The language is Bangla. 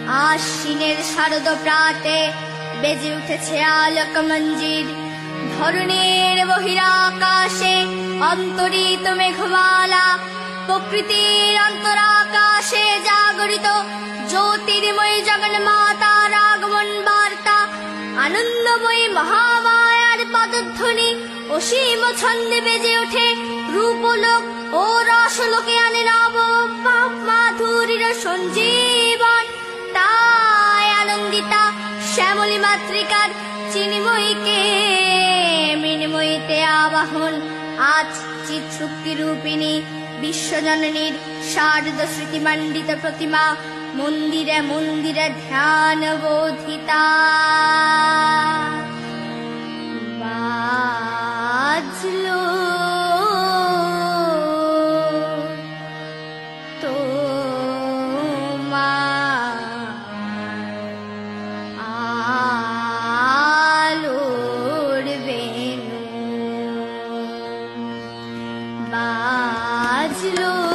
আশ্বিনের শারদ প্রাতে বেজে উঠেছে আলোক মঞ্জির। ধরণীর বহিরাকাশে অন্তরিত মেঘমালা, প্রকৃতির অন্তরাকাশে জাগরিত জ্যোতির্ময়ী জগন্মাতার আগমন বার্তা। আনন্দময়ী মহামায়ার পদধ্বনি অসীম ছন্দে বেজে ওঠে। রূপলোক ও রসলোকে আনে নব পাপ মাধুরীর সঞ্জীবন। তাই আনন্দিতা শ্যামলী মাতৃকার চিন্ময়ীকে মৃন্ময়ীতে আবাহন। আজ চিৎশক্তি রূপিণী বিশ্বজননীর শারদ স্মৃতিমণ্ডিত প্রতিমা মন্দিরে মন্দিরে ধ্যান বোধিতা। বাজলো আলোর বেণু, বাজলো